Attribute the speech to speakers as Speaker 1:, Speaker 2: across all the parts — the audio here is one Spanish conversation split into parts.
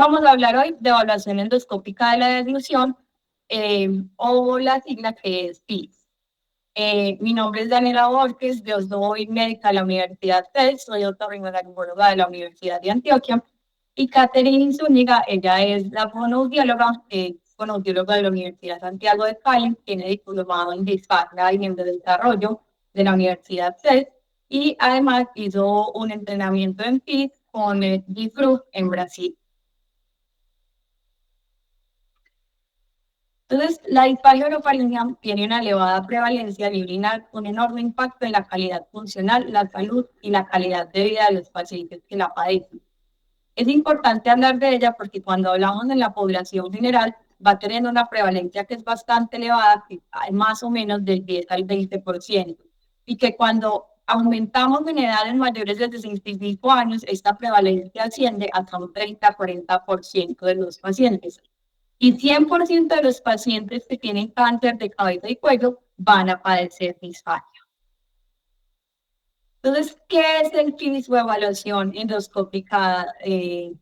Speaker 1: Vamos a hablar hoy de evaluación endoscópica de la deglución, o la sigla que es PIS. Mi nombre es Daniela Borges, yo soy médica de la Universidad TES, soy otorrinolaringóloga de la Universidad de Antioquia, y Catherine Zúñiga, ella es la fonoaudióloga, fonoaudióloga de la Universidad Santiago de Cali, tiene diplomado en disfagia y neurodesarrollo de la Universidad TES, y además hizo un entrenamiento en PIS con el GIFRU en Brasil. Entonces, la disfagia orofaringea tiene una elevada prevalencia de urinar, un enorme impacto en la calidad funcional, la salud y la calidad de vida de los pacientes que la padecen. Es importante hablar de ella porque cuando hablamos de la población general, va teniendo una prevalencia que es bastante elevada, que hay más o menos del 10 al 20%, y que cuando aumentamos en edades mayores de 65 años, esta prevalencia asciende hasta un 30-40% de los pacientes. Y 100% de los pacientes que tienen cáncer de cabeza y cuello van a padecer disfagia. Entonces, ¿qué es el PIS o evaluación endoscópica de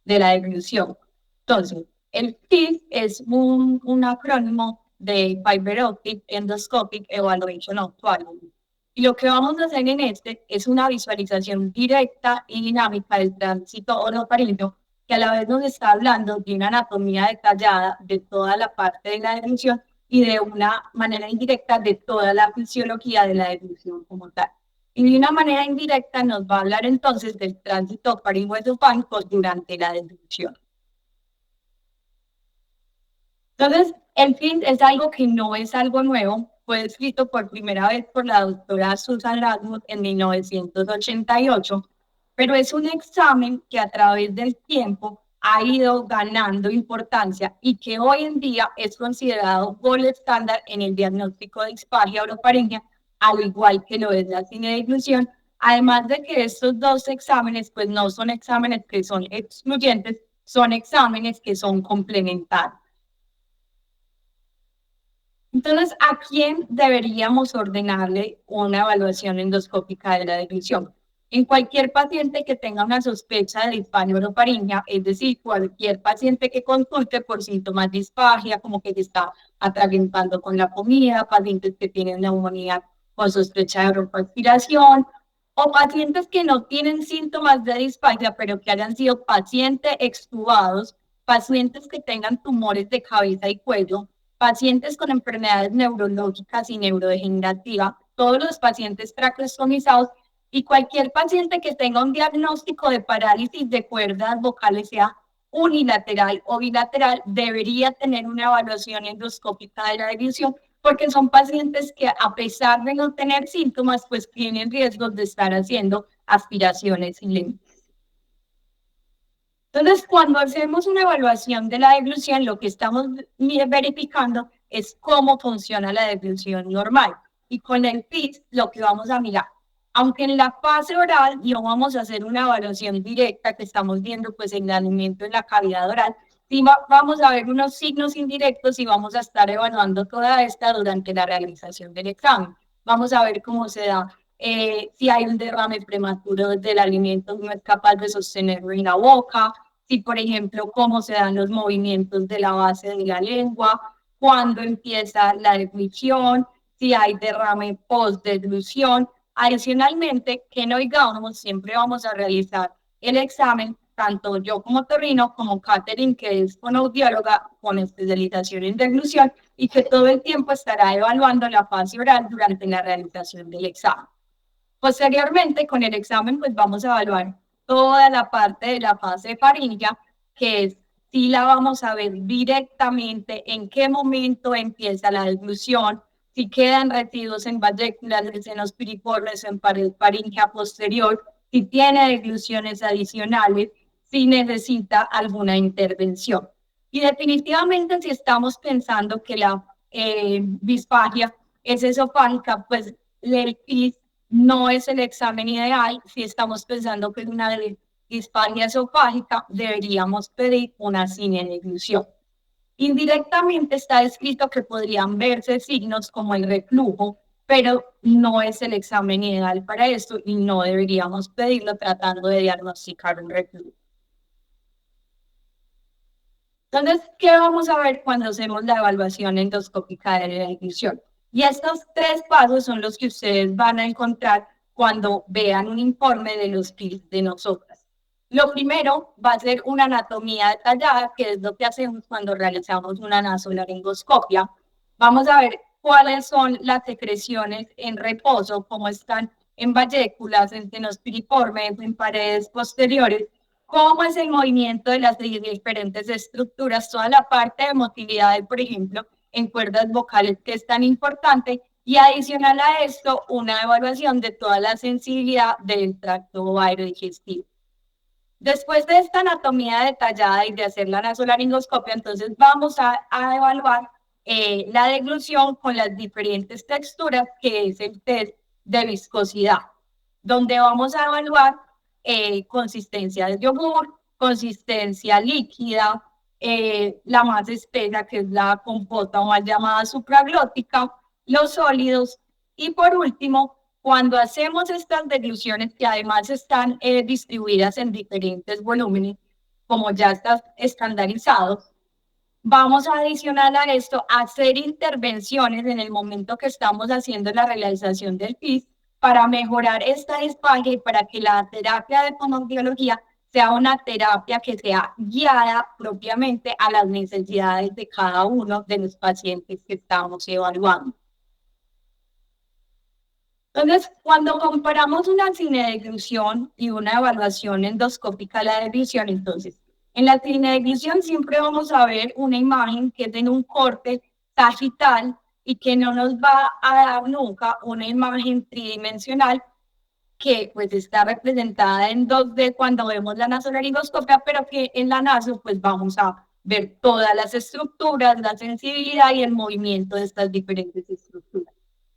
Speaker 1: la deglución? Entonces, el PIS es un acrónimo de Fiber Optic Endoscopic Evaluation of Quality. Y lo que vamos a hacer en este es una visualización directa y dinámica del tránsito orofaringeo, que a la vez nos está hablando de una anatomía detallada de toda la parte de la deglución y de una manera indirecta de toda la fisiología de la deglución como tal. Y de una manera indirecta nos va a hablar entonces del tránsito faringoesofágico durante la deglución. Entonces, el FINS es algo que no es algo nuevo, fue escrito por primera vez por la doctora Susan Radwood en 1988, pero es un examen que a través del tiempo ha ido ganando importancia y que hoy en día es considerado gold estándar en el diagnóstico de disfagia orofaringea, al igual que lo es la cinedeglución, además de que estos dos exámenes pues no son exámenes que son excluyentes, son exámenes que son complementarios. Entonces, ¿a quién deberíamos ordenarle una evaluación endoscópica de la deglución? En cualquier paciente que tenga una sospecha de disfagia orofaringea, es decir, cualquier paciente que consulte por síntomas de disfagia, como que se está atragantando con la comida, pacientes que tienen neumonía con sospecha de orofaspiración, o pacientes que no tienen síntomas de disfagia, pero que hayan sido pacientes extubados, pacientes que tengan tumores de cabeza y cuello, pacientes con enfermedades neurológicas y neurodegenerativas, todos los pacientes traqueostomizados y cualquier paciente que tenga un diagnóstico de parálisis de cuerdas vocales, sea unilateral o bilateral, debería tener una evaluación endoscópica de la deglución, porque son pacientes que a pesar de no tener síntomas, pues tienen riesgos de estar haciendo aspiraciones silentes. Entonces, cuando hacemos una evaluación de la deglución, lo que estamos verificando es cómo funciona la deglución normal. Y con el PIS, lo que vamos a mirar, aunque en la fase oral no vamos a hacer una evaluación directa que estamos viendo pues en el alimento en la cavidad oral, sí vamos a ver unos signos indirectos y vamos a estar evaluando toda esta durante la realización del examen. Vamos a ver cómo se da, si hay un derrame prematuro del alimento, no es capaz de sostenerlo en la boca, si por ejemplo cómo se dan los movimientos de la base de la lengua, cuándo empieza la deglución, si hay derrame post-deglución. Adicionalmente, que no oigamos, siempre vamos a realizar el examen, tanto yo como Torrino, como Catherine, que es fonoaudióloga con especialización en deglución, y que todo el tiempo estará evaluando la fase oral durante la realización del examen. Posteriormente, con el examen, pues vamos a evaluar toda la parte de la fase faríngea, que es si la vamos a ver directamente, en qué momento empieza la deglución, si quedan residuos en valléculas, en los piriformes, en pared faríngea posterior, si tiene degluciones adicionales, si necesita alguna intervención. Y definitivamente, si estamos pensando que la disfagia es esofágica, pues el PIS no es el examen ideal. Si estamos pensando que es una disfagia esofágica, deberíamos pedir una cinedeglución. Indirectamente está escrito que podrían verse signos como el reflujo, pero no es el examen ideal para esto y no deberíamos pedirlo tratando de diagnosticar un reflujo. Entonces, ¿qué vamos a ver cuando hacemos la evaluación endoscópica de la deglución? Y estos tres pasos son los que ustedes van a encontrar cuando vean un informe de los PIS de nosotras. Lo primero va a ser una anatomía detallada, que es lo que hacemos cuando realizamos una nasolaringoscopia. Vamos a ver cuáles son las secreciones en reposo, cómo están en valléculas, en senos piriformes, en paredes posteriores, cómo es el movimiento de las diferentes estructuras, toda la parte de motilidad, por ejemplo, en cuerdas vocales, que es tan importante, y adicional a esto, una evaluación de toda la sensibilidad del tracto aerodigestivo. Después de esta anatomía detallada y de hacer la nasolaringoscopia, entonces vamos a evaluar la deglución con las diferentes texturas, que es el test de viscosidad, donde vamos a evaluar consistencia de yogur, consistencia líquida, la más espesa, que es la compota o mal llamada supraglótica, los sólidos, y por último, cuando hacemos estas degluciones, que además están distribuidas en diferentes volúmenes, como ya está estandarizado, vamos a adicionar a esto, hacer intervenciones en el momento que estamos haciendo la realización del PIS para mejorar esta disfagia y para que la terapia de fonoaudiología sea una terapia que sea guiada propiamente a las necesidades de cada uno de los pacientes que estamos evaluando. Entonces, cuando comparamos una cinedeglución y una evaluación endoscópica de la deglución, entonces, en la cinedeglución siempre vamos a ver una imagen que es en un corte sagital y que no nos va a dar nunca una imagen tridimensional que pues está representada en 2D cuando vemos la nasolaringoscopia, pero que en la naso pues vamos a ver todas las estructuras, la sensibilidad y el movimiento de estas diferentes estructuras.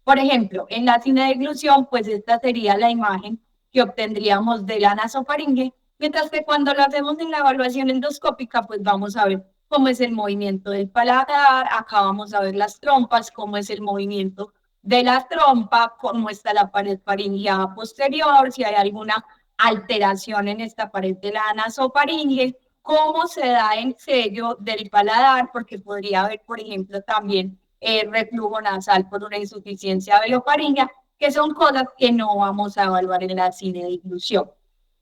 Speaker 1: Por ejemplo, en la cinedeglución, pues esta sería la imagen que obtendríamos de la nasofaringe, mientras que cuando lo hacemos en la evaluación endoscópica, pues vamos a ver cómo es el movimiento del paladar, acá vamos a ver las trompas, cómo es el movimiento de la trompa, cómo está la pared faringea posterior, si hay alguna alteración en esta pared de la nasofaringe, cómo se da el sello del paladar, porque podría haber, por ejemplo, también reflujo nasal por una insuficiencia velofaringea, que son cosas que no vamos a evaluar en la cinedeglución.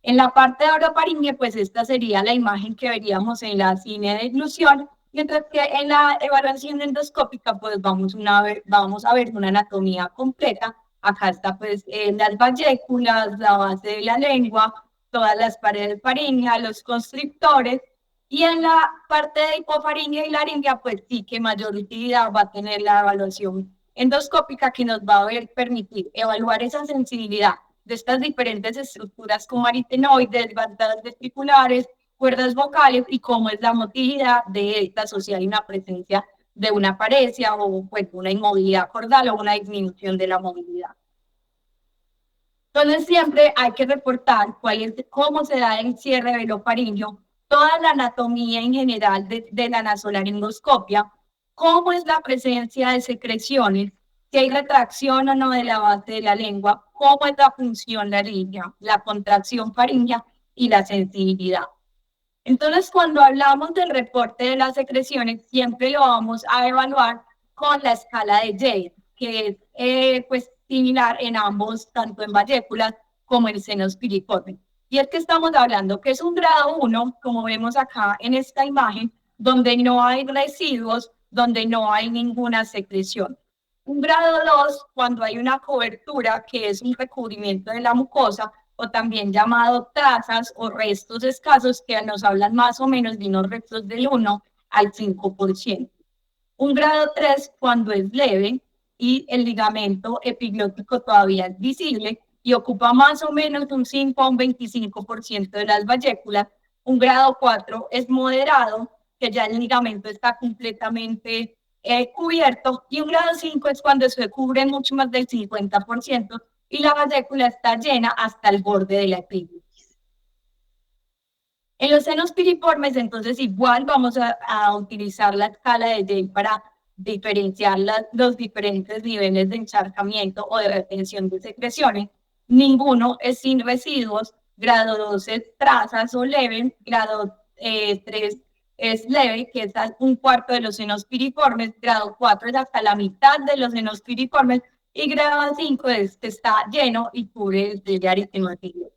Speaker 1: En la parte de orofaringe, pues esta sería la imagen que veríamos en la cinedeglución, mientras que en la evaluación endoscópica, pues vamos a ver una anatomía completa. Acá está pues las valléculas, la base de la lengua, todas las paredes faringeas, los constrictores, y en la parte de hipofaringe y laringe, pues sí que mayor utilidad va a tener la evaluación endoscópica, que nos va a permitir evaluar esa sensibilidad de estas diferentes estructuras como aritenoides, bandadas vesiculares, cuerdas vocales, y cómo es la motilidad de esta asociada a una presencia de una paresia o pues una inmovilidad cordal o una disminución de la movilidad. Entonces siempre hay que reportar cómo se da el cierre velofaringeo, toda la anatomía en general de la nasolaringoscopia, cómo es la presencia de secreciones, si hay retracción o no de la base de la lengua, cómo es la función laríngea, la contracción faríngea y la sensibilidad. Entonces, cuando hablamos del reporte de las secreciones, siempre lo vamos a evaluar con la escala de Yale, que es pues similar en ambos, tanto en valléculas como en senos piriformes. Y es que estamos hablando que es un grado 1, como vemos acá en esta imagen, donde no hay residuos, donde no hay ninguna secreción. Un grado 2, cuando hay una cobertura, que es un recubrimiento de la mucosa, o también llamado trazas o restos escasos, que nos hablan más o menos de unos restos del 1 al 5%. Un grado 3 cuando es leve y el ligamento epiglótico todavía es visible y ocupa más o menos un 5 a un 25% de las valléculas. Un grado 4 es moderado, que ya el ligamento está completamente cubierto, y un grado 5 es cuando se cubre mucho más del 50% y la vallécula está llena hasta el borde de la epiglotis. En los senos piriformes, entonces, igual vamos a utilizar la escala de Yale para diferenciar los diferentes niveles de encharcamiento o de retención de secreciones. Ninguno es sin residuos. Grado 2 es trazas o leve. Grado 3 es leve, que es un cuarto de los senos piriformes, grado 4 es hasta la mitad de los senos piriformes, y grado 5 es que está lleno y cubre el aritenotídeo.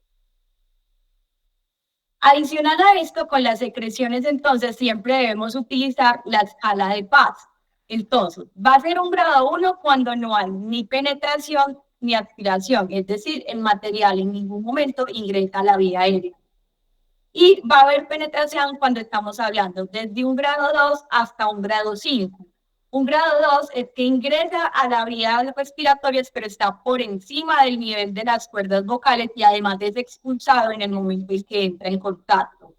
Speaker 1: Adicional a esto, con las secreciones, entonces, siempre debemos utilizar la escala de Paz. Entonces, va a ser un grado 1 cuando no hay ni penetración ni aspiración, es decir, el material en ningún momento ingresa a la vía aérea. Y va a haber penetración cuando estamos hablando desde un grado 2 hasta un grado 5. Un grado 2 es que ingresa a la vía respiratoria, pero está por encima del nivel de las cuerdas vocales y además es expulsado en el momento en que entra en contacto.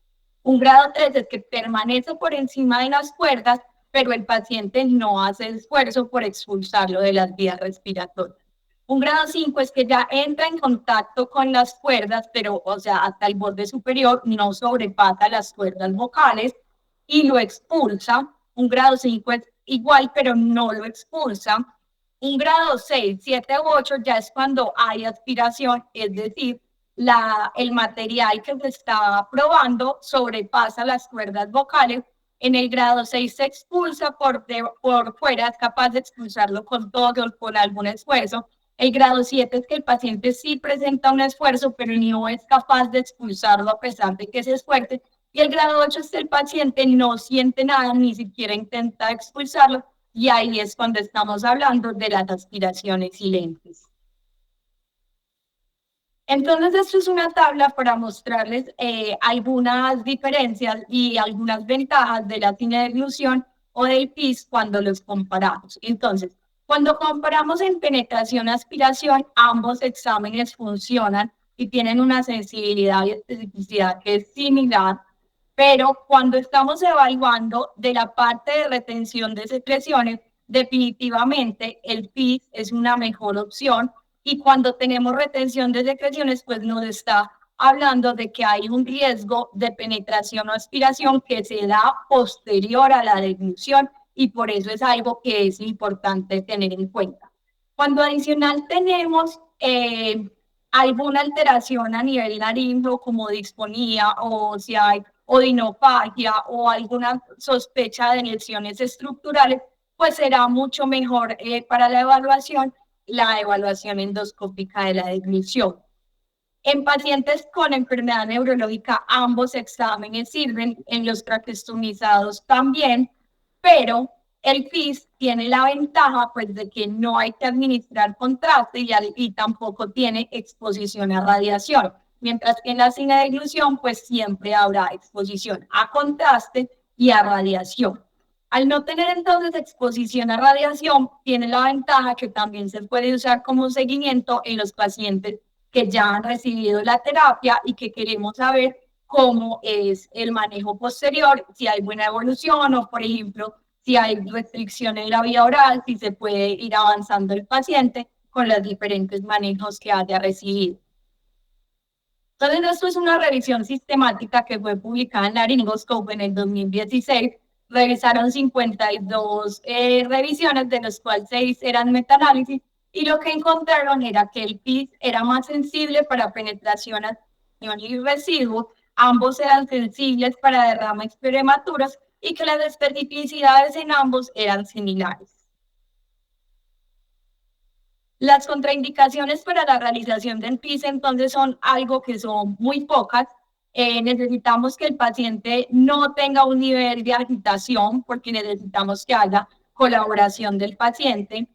Speaker 1: Un grado 3 es que permanece por encima de las cuerdas, pero el paciente no hace esfuerzo por expulsarlo de las vías respiratorias. Un grado 5 es que ya entra en contacto con las cuerdas, pero, o sea, hasta el borde superior, no sobrepasa las cuerdas vocales y lo expulsa. Un grado 5 es igual, pero no lo expulsa. Un grado 6, 7 u 8 ya es cuando hay aspiración, es decir, el material que se está probando sobrepasa las cuerdas vocales. En el grado 6 se expulsa por fuera, es capaz de expulsarlo con todo o con algún esfuerzo. El grado 7 es que el paciente sí presenta un esfuerzo, pero no es capaz de expulsarlo a pesar de que se esfuerce. Y el grado 8 es que el paciente no siente nada, ni siquiera intenta expulsarlo. Y ahí es cuando estamos hablando de las aspiraciones silentes. Entonces, esto es una tabla para mostrarles algunas diferencias y algunas ventajas de la tineglución o del PIS cuando los comparamos. Entonces, cuando comparamos en penetración-aspiración, ambos exámenes funcionan y tienen una sensibilidad y especificidad que es similar, pero cuando estamos evaluando de la parte de retención de secreciones, definitivamente el PIS es una mejor opción y cuando tenemos retención de secreciones, pues nos está hablando de que hay un riesgo de penetración o aspiración que se da posterior a la deglución y por eso es algo que es importante tener en cuenta. Cuando adicional tenemos alguna alteración a nivel naringo como disfonía o si hay odinofagia o alguna sospecha de lesiones estructurales, pues será mucho mejor para la evaluación endoscópica de la deglución. En pacientes con enfermedad neurológica, ambos exámenes sirven, en los traqueostomizados también, pero el FIS tiene la ventaja pues, de que no hay que administrar contraste y tampoco tiene exposición a radiación, mientras que en la cinedeglución pues siempre habrá exposición a contraste y a radiación. Al no tener entonces exposición a radiación, tiene la ventaja que también se puede usar como seguimiento en los pacientes que ya han recibido la terapia y que queremos saber cómo es el manejo posterior, si hay buena evolución o, por ejemplo, si hay restricción en la vía oral, si se puede ir avanzando el paciente con los diferentes manejos que haya recibido. Entonces, esto es una revisión sistemática que fue publicada en Laryngoscope en el 2016. Revisaron 52 revisiones, de las cuales 6 eran metaanálisis, y lo que encontraron era que el PIS era más sensible para penetración y residuos, ambos eran sensibles para derrames prematuros y que las especificidades en ambos eran similares. Las contraindicaciones para la realización del PIS entonces son algo que son muy pocas. Necesitamos que el paciente no tenga un nivel de agitación porque necesitamos que haya colaboración del paciente.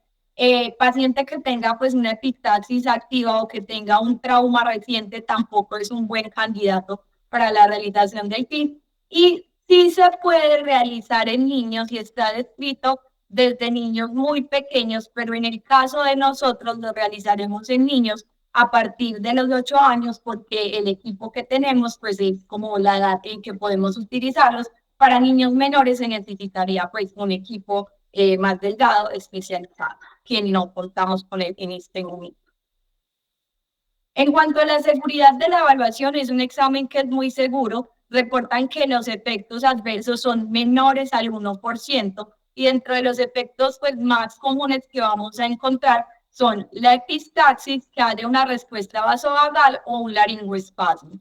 Speaker 1: Paciente que tenga pues una epistaxis activa o que tenga un trauma reciente tampoco es un buen candidato para la realización del PIS. Y sí se puede realizar en niños y está descrito desde niños muy pequeños, pero en el caso de nosotros lo realizaremos en niños a partir de los 8 años porque el equipo que tenemos pues es como la edad en que podemos utilizarlos. Para niños menores se necesitaría pues un equipo más delgado, especializado, que no contamos con él en este momento. En cuanto a la seguridad de la evaluación, es un examen que es muy seguro. Reportan que los efectos adversos son menores al 1%, y dentro de los efectos pues, más comunes que vamos a encontrar son la epistaxis, que haya una respuesta vasovagal o un laringoespasmo.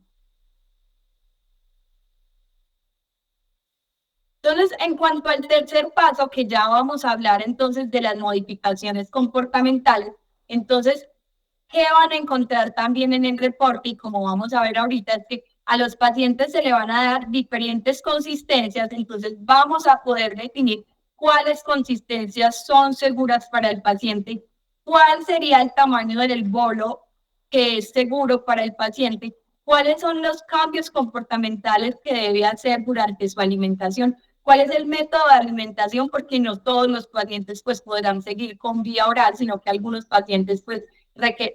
Speaker 1: Entonces, en cuanto al tercer paso, que ya vamos a hablar entonces de las modificaciones comportamentales, entonces, ¿qué van a encontrar también en el reporte? Y como vamos a ver ahorita, es que a los pacientes se le van a dar diferentes consistencias, entonces vamos a poder definir cuáles consistencias son seguras para el paciente, cuál sería el tamaño del bolo que es seguro para el paciente, cuáles son los cambios comportamentales que debe hacer durante su alimentación, cuál es el método de alimentación, porque no todos los pacientes pues podrán seguir con vía oral, sino que algunos pacientes pues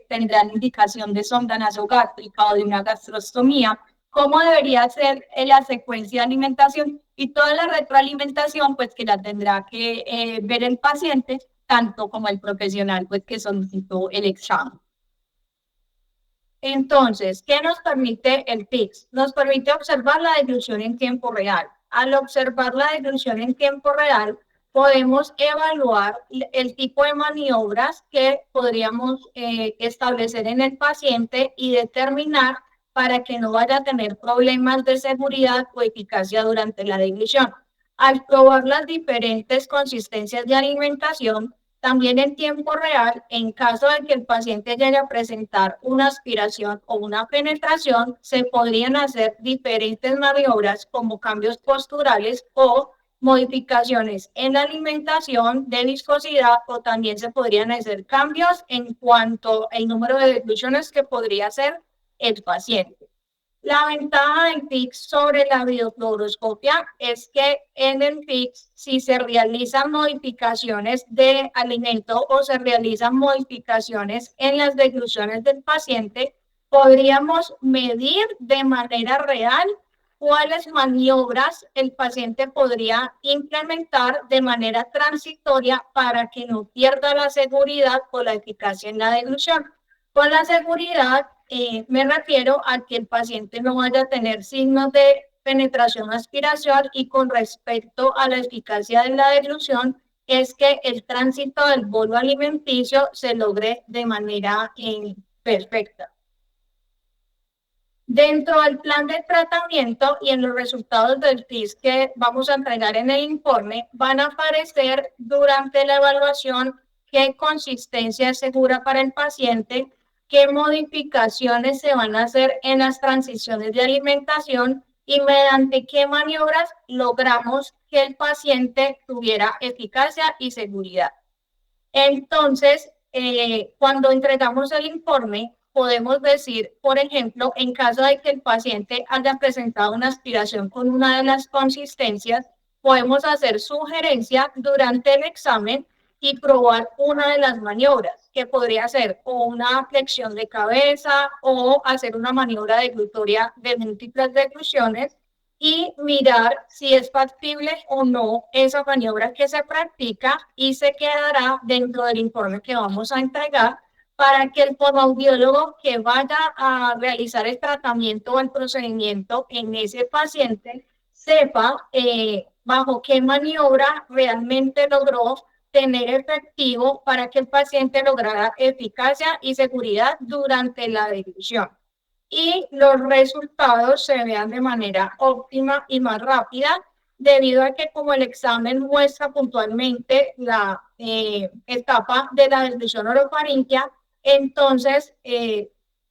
Speaker 1: tendrán indicación de sonda nasogástrica o de una gastrostomía, cómo debería ser la secuencia de alimentación y toda la retroalimentación pues que la tendrá que ver el paciente, tanto como el profesional pues que solicitó el examen. Entonces, ¿qué nos permite el PICS? Nos permite observar la deglución en tiempo real. Al observar la deglución en tiempo real, podemos evaluar el tipo de maniobras que podríamos establecer en el paciente y determinar para que no vaya a tener problemas de seguridad o eficacia durante la deglución. Al probar las diferentes consistencias de alimentación, también en tiempo real, en caso de que el paciente llegue a presentar una aspiración o una penetración, se podrían hacer diferentes maniobras como cambios posturales o modificaciones en la alimentación de viscosidad, o también se podrían hacer cambios en cuanto al número de degluciones que podría hacer el paciente. La ventaja del PICS sobre la videofluoroscopia es que en el PICS, si se realizan modificaciones de alimento o se realizan modificaciones en las degluciones del paciente, podríamos medir de manera real cuáles maniobras el paciente podría implementar de manera transitoria para que no pierda la seguridad o la eficacia en la deglución. Con la seguridad me refiero a que el paciente no vaya a tener signos de penetración o aspiración, y con respecto a la eficacia de la deglución es que el tránsito del bolo alimenticio se logre de manera perfecta. Dentro del plan de tratamiento y en los resultados del PIS que vamos a entregar en el informe, van a aparecer durante la evaluación qué consistencia es segura para el paciente, qué modificaciones se van a hacer en las transiciones de alimentación y mediante qué maniobras logramos que el paciente tuviera eficacia y seguridad. Entonces, cuando entregamos el informe, podemos decir, por ejemplo, en caso de que el paciente haya presentado una aspiración con una de las consistencias, podemos hacer sugerencia durante el examen y probar una de las maniobras, que podría ser o una flexión de cabeza o hacer una maniobra deglutoria de múltiples degluciones y mirar si es factible o no esa maniobra que se practica, y se quedará dentro del informe que vamos a entregar para que el fonoaudiólogo que vaya a realizar el tratamiento o el procedimiento en ese paciente sepa bajo qué maniobra realmente logró tener efectivo para que el paciente lograra eficacia y seguridad durante la deglución y los resultados se vean de manera óptima y más rápida, debido a que como el examen muestra puntualmente la etapa de la deglución orofaringia, entonces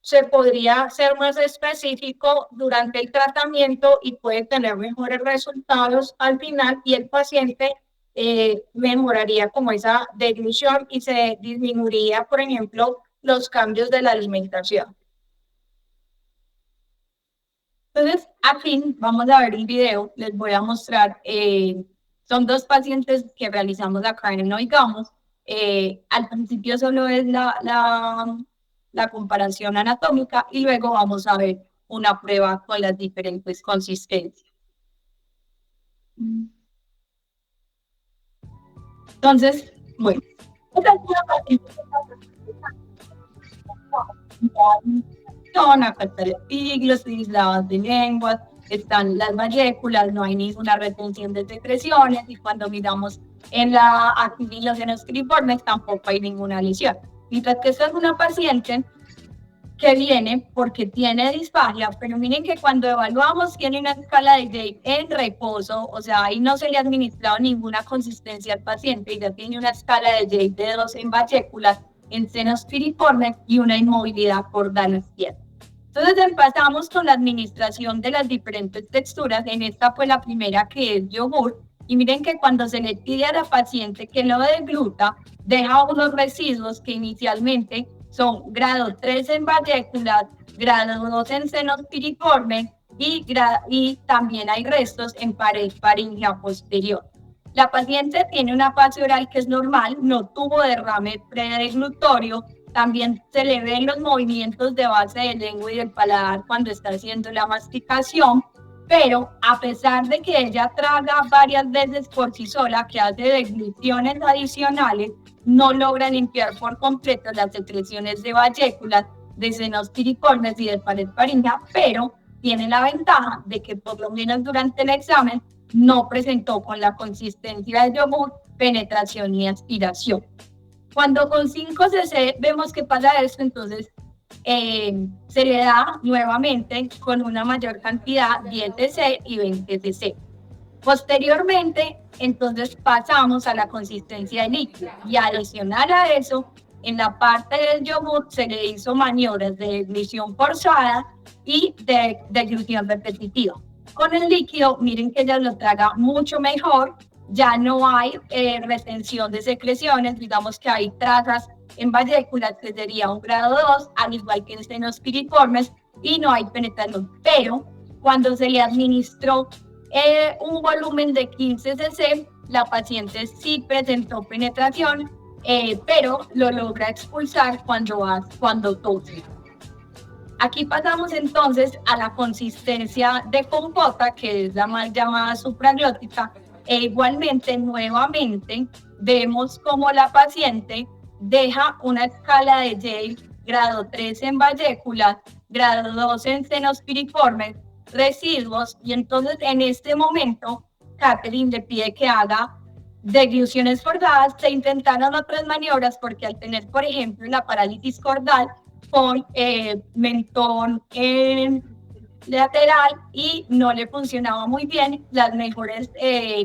Speaker 1: se podría ser más específico durante el tratamiento y puede tener mejores resultados al final, y el paciente mejoraría como esa deglución y se disminuiría, por ejemplo, los cambios de la alimentación. Entonces, aquí vamos a ver el video, les voy a mostrar, son dos pacientes que realizamos acá en Oigamos. Al principio solo es la comparación anatómica y luego vamos a ver una prueba con las diferentes consistencias. Entonces, bueno, esta es una paciente acá está el epiglotis, lavas de lenguas, están las valléculas, no hay ninguna retención de secreciones, y cuando miramos en la aquilogenes criformes tampoco hay ninguna lesión. Mientras que esta es una paciente que viene porque tiene disfagia, pero miren que cuando evaluamos tiene una escala de Gray en reposo, o sea, ahí no se le ha administrado ninguna consistencia al paciente y ya tiene una escala de Gray de 2 en valléculas, en senos piriformes y una inmovilidad cordal izquierda. Entonces empezamos con la administración de las diferentes texturas. En esta fue la primera, que es yogur. Y miren que cuando se le pide a la paciente que lo degluta, deja unos residuos que inicialmente son grado 3 en valléculas, grado 2 en senos piriformes y también hay restos en pared faríngea posterior. La paciente tiene una fase oral que es normal, no tuvo derrame predeglutorio, también se le ven los movimientos de base de lengua y del paladar cuando está haciendo la masticación, pero a pesar de que ella traga varias veces por sí sola, que hace degluciones adicionales, no logra limpiar por completo las secreciones de valléculas, de senos piriformes y de pared faríngea, pero tiene la ventaja de que por lo menos durante el examen no presentó con la consistencia de yogur penetración y aspiración. Cuando con 5 cc vemos que pasa esto, entonces se le da nuevamente con una mayor cantidad, 10 cc y 20 cc. Posteriormente, entonces pasamos a la consistencia de líquido y adicional a eso, en la parte del yogur se le hizo maniobras de deglución forzada y de deglución repetitiva. Con el líquido, miren que ella lo traga mucho mejor, ya no hay retención de secreciones, digamos que hay trazas en valléculas que sería un grado 2, al igual que en senos piriformes, y no hay penetración. Pero cuando se le administró un volumen de 15 cc, la paciente sí presentó penetración, pero lo logra expulsar cuando tose. Aquí pasamos entonces a la consistencia de compota, que es la mal llamada supraglótica, e igualmente, nuevamente, vemos como la paciente deja una escala de Yale, grado 3 en valléculas, grado 2 en senos piriformes, residuos, y entonces en este momento Catherine le pide que haga degluciones forzadas. Se intentaron otras maniobras porque al tener, por ejemplo, la parálisis cordal con mentón lateral y no le funcionaba muy bien, las mejores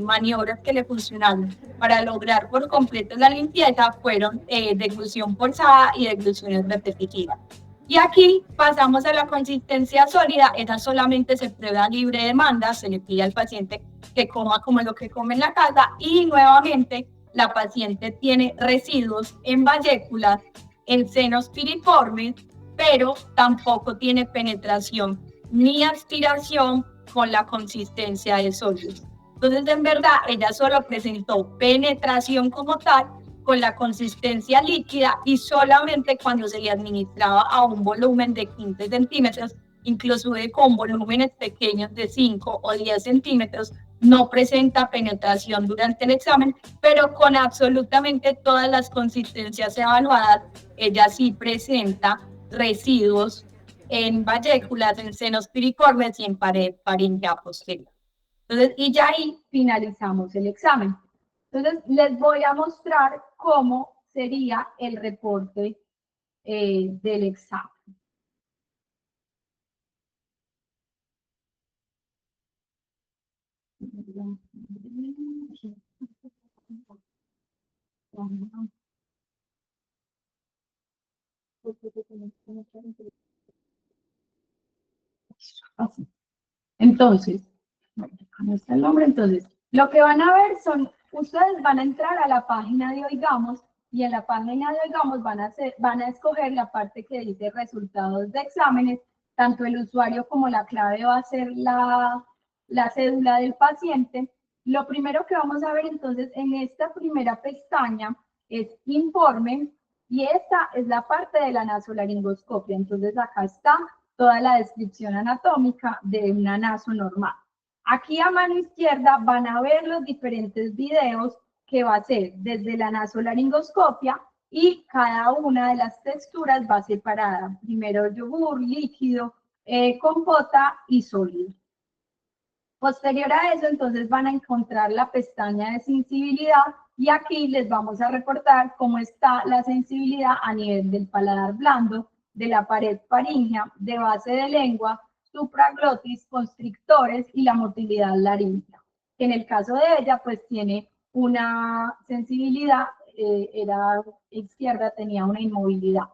Speaker 1: maniobras que le funcionaron para lograr por completo la limpieza fueron deglución forzada y degluciones repetitivas. Y aquí pasamos a la consistencia sólida. Esa solamente se prueba libre demanda, se le pide al paciente que coma como lo que come en la casa, y nuevamente la paciente tiene residuos en valléculas, en senos piriformes, pero tampoco tiene penetración ni aspiración con la consistencia de sólidos. Entonces, en verdad, ella solo presentó penetración como tal, con la consistencia líquida, y solamente cuando se le administraba a un volumen de 15 centímetros, inclusive con volúmenes pequeños de 5 o 10 centímetros, no presenta penetración durante el examen, pero con absolutamente todas las consistencias evaluadas, ella sí presenta residuos en valléculas, en senos piriformes y en pared faríngea posterior. Entonces, y ya ahí finalizamos el examen. Entonces, les voy a mostrar cómo sería el reporte del examen. Así. Entonces, ¿cómo está el nombre? Entonces, lo que van a ver son, ustedes van a entrar a la página de Oigamos, y en la página de Oigamos van a escoger la parte que dice resultados de exámenes. Tanto el usuario como la clave va a ser la cédula del paciente. Lo primero que vamos a ver entonces en esta primera pestaña es informe, y esta es la parte de la nasolaringoscopia. Entonces acá está toda la descripción anatómica de una naso normal. Aquí a mano izquierda van a ver los diferentes videos que va a ser desde la nasolaringoscopia, y cada una de las texturas va separada. Primero yogur, líquido, compota y sólido. Posterior a eso, entonces van a encontrar la pestaña de sensibilidad, y aquí les vamos a reportar cómo está la sensibilidad a nivel del paladar blando, de la pared faríngea, de base de lengua, supraglotis, constrictores y la motilidad laríngea. En el caso de ella, pues tiene una sensibilidad, era izquierda, tenía una inmovilidad.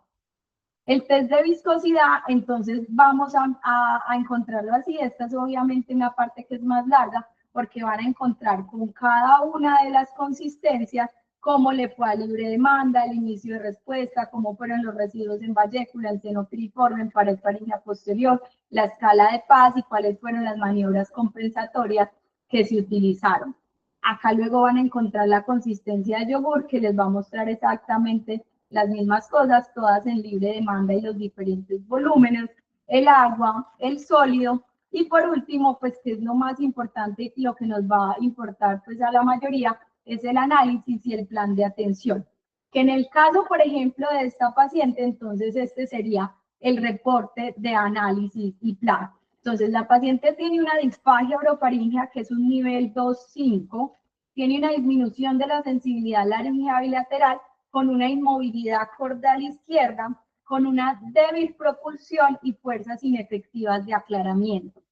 Speaker 1: El test de viscosidad, entonces vamos a encontrarlo así. Esta es obviamente una parte que es más larga, porque van a encontrar con cada una de las consistencias cómo le fue a libre demanda, el inicio de respuesta, cómo fueron los residuos en vallécula, en seno piriforme, en pared faríngea posterior, la escala de Paz y cuáles fueron las maniobras compensatorias que se utilizaron. Acá luego van a encontrar la consistencia de yogur, que les va a mostrar exactamente las mismas cosas, todas en libre demanda y los diferentes volúmenes, el agua, el sólido, y por último, pues que es lo más importante y lo que nos va a importar pues a la mayoría, es el análisis y el plan de atención. Que en el caso, por ejemplo, de esta paciente, entonces este sería el reporte de análisis y plan. Entonces, la paciente tiene una disfagia orofaríngea que es un nivel 2-5, tiene una disminución de la sensibilidad laringea bilateral con una inmovilidad cordal izquierda, con una débil propulsión y fuerzas inefectivas de aclaramiento.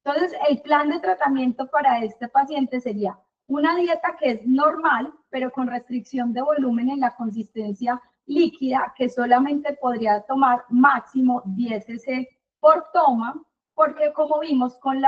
Speaker 1: Entonces, el plan de tratamiento para este paciente sería una dieta que es normal, pero con restricción de volumen en la consistencia líquida, que solamente podría tomar máximo 10 cc por toma, porque como vimos con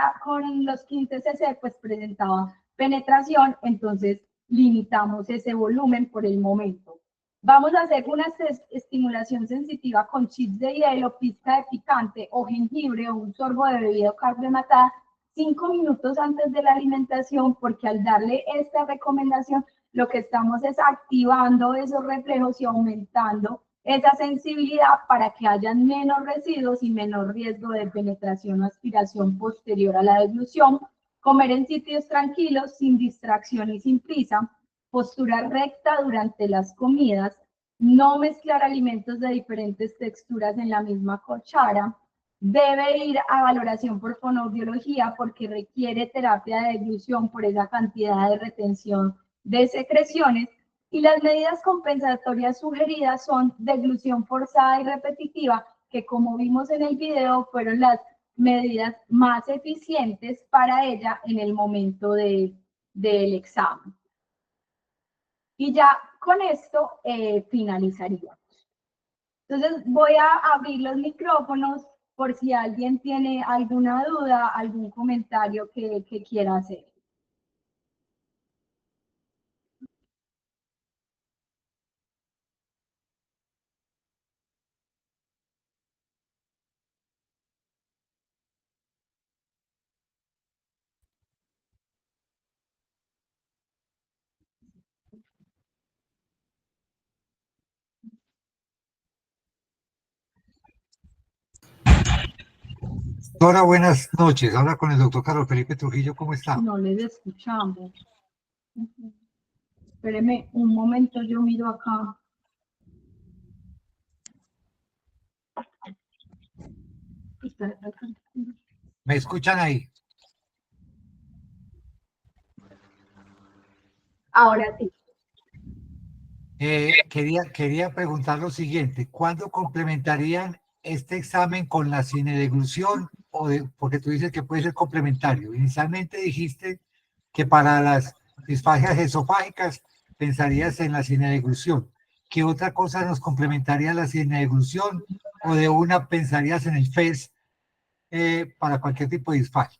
Speaker 1: los 15 cc, pues presentaba penetración, entonces limitamos ese volumen por el momento. Vamos a hacer una estimulación sensitiva con chips de hielo, pizca de picante o jengibre o un sorbo de bebida carbonatada 5 minutos antes de la alimentación, porque al darle esta recomendación, lo que estamos es activando esos reflejos y aumentando esa sensibilidad para que hayan menos residuos y menor riesgo de penetración o aspiración posterior a la deglución. Comer en sitios tranquilos, sin distracción y sin prisa. Postura recta durante las comidas. No mezclar alimentos de diferentes texturas en la misma cuchara. Debe ir a valoración por fonoaudiología porque requiere terapia de deglución por esa cantidad de retención de secreciones. Y las medidas compensatorias sugeridas son deglución forzada y repetitiva, que como vimos en el video fueron las medidas más eficientes para ella en el momento del examen. Y ya con esto finalizaríamos. Entonces voy a abrir los micrófonos por si alguien tiene alguna duda, algún comentario que quiera hacer.
Speaker 2: Doctora, buenas noches. Habla con el doctor Carlos Felipe Trujillo. ¿Cómo está?
Speaker 1: No les escuchamos. Espéreme un momento, yo miro acá.
Speaker 2: ¿Me escuchan ahí?
Speaker 1: Ahora sí.
Speaker 2: Quería preguntar lo siguiente. ¿Cuándo complementarían este examen con la cinedeglución? Porque tú dices que puede ser complementario. Inicialmente dijiste que para las disfagias esofágicas pensarías en la cinedeglución. ¿Qué otra cosa nos complementaría la cinedeglución? ¿O de una pensarías en el FES para cualquier tipo de disfagia?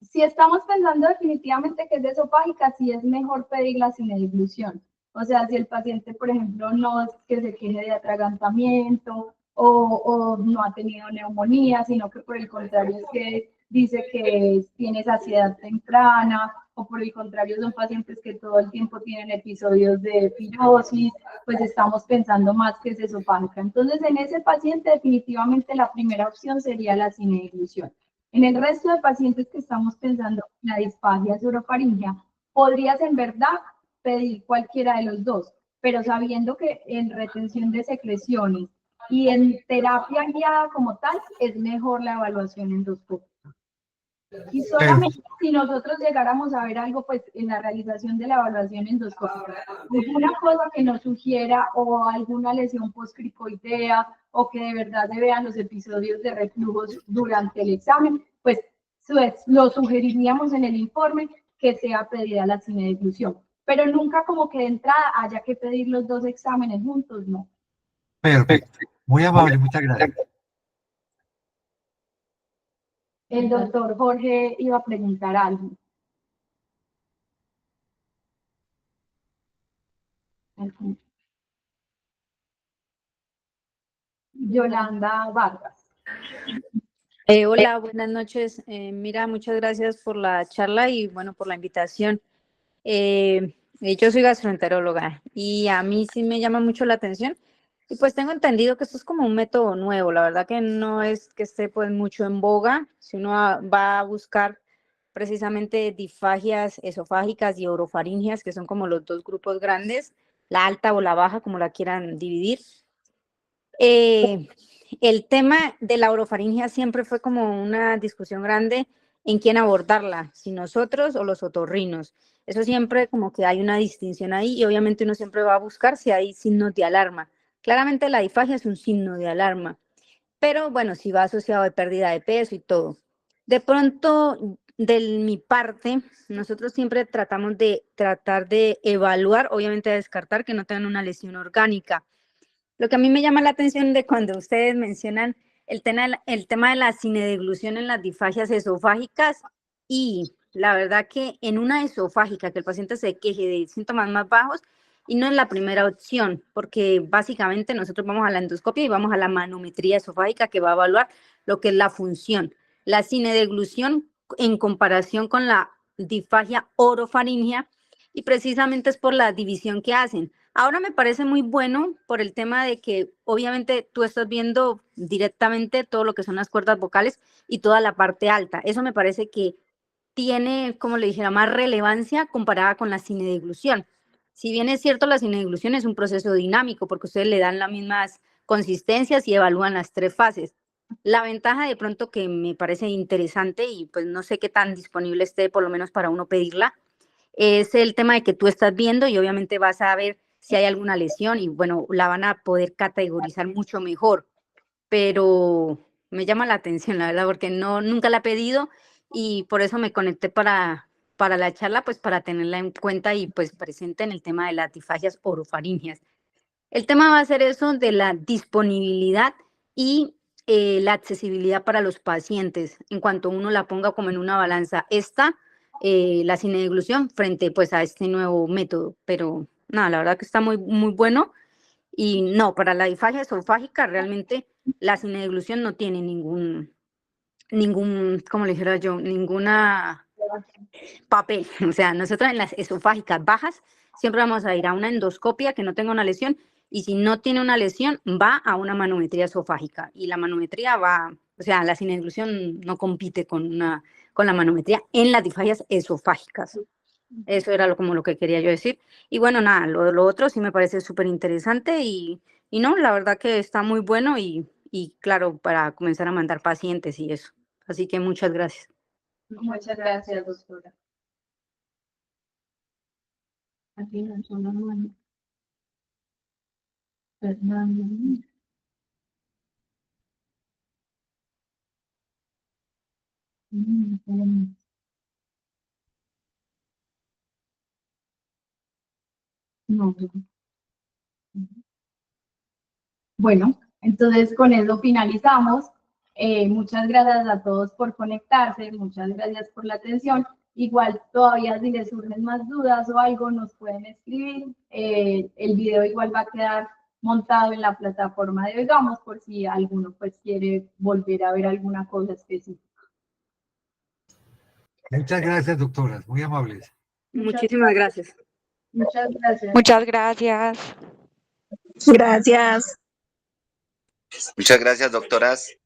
Speaker 1: Si estamos pensando definitivamente que es esofágica, sí es mejor pedir la cinedeglución. O sea, si el paciente, por ejemplo, no es que se queje de atragantamiento o no ha tenido neumonía, sino que por el contrario es que dice que tiene saciedad temprana, o por el contrario son pacientes que todo el tiempo tienen episodios de pirosis, pues estamos pensando más que es esofágica. Entonces, en ese paciente definitivamente la primera opción sería la cinedeglución. En el resto de pacientes que estamos pensando en la disfagia orofaríngea, podrías en verdad pedir cualquiera de los dos, pero sabiendo que en retención de secreciones y en terapia guiada como tal, es mejor la evaluación endoscópica. Y solamente si nosotros llegáramos a ver algo, pues en la realización de la evaluación endoscópica, alguna cosa que nos sugiera o alguna lesión postcricoidea o que de verdad se vean los episodios de reflujos durante el examen, pues lo sugeriríamos en el informe que sea pedida la cinedeglución. Pero nunca como que de entrada haya que pedir los dos exámenes juntos, no.
Speaker 2: Perfecto. Muy amable, muchas gracias.
Speaker 1: El doctor Jorge iba a preguntar algo. Yolanda Vargas.
Speaker 3: Hola, buenas noches. Mira, muchas gracias por la charla y bueno, por la invitación. Yo soy gastroenteróloga y a mí sí me llama mucho la atención y pues tengo entendido que esto es como un método nuevo. La verdad que no es que esté pues mucho en boga. Si uno va a buscar precisamente disfagias esofágicas y orofaringeas, que son como los dos grupos grandes, la alta o la baja, como la quieran dividir. El tema de la orofaringia siempre fue como una discusión grande en quién abordarla, si nosotros o los otorrinos. Eso siempre como que hay una distinción ahí y obviamente uno siempre va a buscar si hay signos de alarma. Claramente la disfagia es un signo de alarma, pero bueno, si va asociado a pérdida de peso y todo. De pronto, de mi parte, nosotros siempre tratamos de tratar de evaluar, obviamente de descartar que no tengan una lesión orgánica. Lo que a mí me llama la atención de cuando ustedes mencionan el tema de la cinedeglución en las disfagias esofágicas y la verdad que en una esofágica que el paciente se queje de síntomas más bajos y no es la primera opción porque básicamente nosotros vamos a la endoscopia y vamos a la manometría esofágica que va a evaluar lo que es la función. La cinedeglución en comparación con la disfagia orofaringea y precisamente es por la división que hacen. Ahora me parece muy bueno por el tema de que obviamente tú estás viendo directamente todo lo que son las cuerdas vocales y toda la parte alta. Eso me parece que tiene, como le dijera, más relevancia comparada con la cinedeglución. Si bien es cierto, la cinedeglución es un proceso dinámico porque ustedes le dan las mismas consistencias y evalúan las tres fases. La ventaja de pronto que me parece interesante y pues no sé qué tan disponible esté por lo menos para uno pedirla, es el tema de que tú estás viendo y obviamente vas a ver si hay alguna lesión y bueno, la van a poder categorizar mucho mejor, pero me llama la atención, la verdad, porque nunca la he pedido y por eso me conecté para la charla, pues para tenerla en cuenta y pues presente en el tema de las disfagias orofaringeas. El tema va a ser eso de la disponibilidad y la accesibilidad para los pacientes, en cuanto uno la ponga como en una balanza, la cinedeglución frente pues a este nuevo método, pero nada, la verdad que está muy, muy bueno y no, para la disfagia esofágica realmente la cinedeglución no tiene como le dijera yo, ninguna papel, o sea, nosotros en las esofágicas bajas siempre vamos a ir a una endoscopia que no tenga una lesión y si no tiene una lesión va a una manometría esofágica y la manometría va, o sea, la cinedeglución no compite con la manometría en las disfagias esofágicas. Eso era como lo que quería yo decir. Y bueno, nada, lo otro sí me parece súper interesante y no, la verdad que está muy bueno y claro, para comenzar a mandar pacientes y eso. Así que muchas gracias.
Speaker 1: Muchas gracias, doctora. Aquí no son las manos. Fernando. No. Bueno, entonces con eso finalizamos. Muchas gracias a todos por conectarse, muchas gracias por la atención. Igual todavía si les surgen más dudas o algo nos pueden escribir. El video igual va a quedar montado en la plataforma de Vegamos por si alguno pues quiere volver a ver alguna cosa específica.
Speaker 2: Muchas gracias, doctoras, muy amables.
Speaker 3: Muchísimas gracias.
Speaker 1: Muchas gracias.
Speaker 4: Muchas gracias.
Speaker 5: Gracias.
Speaker 6: Muchas gracias, doctoras.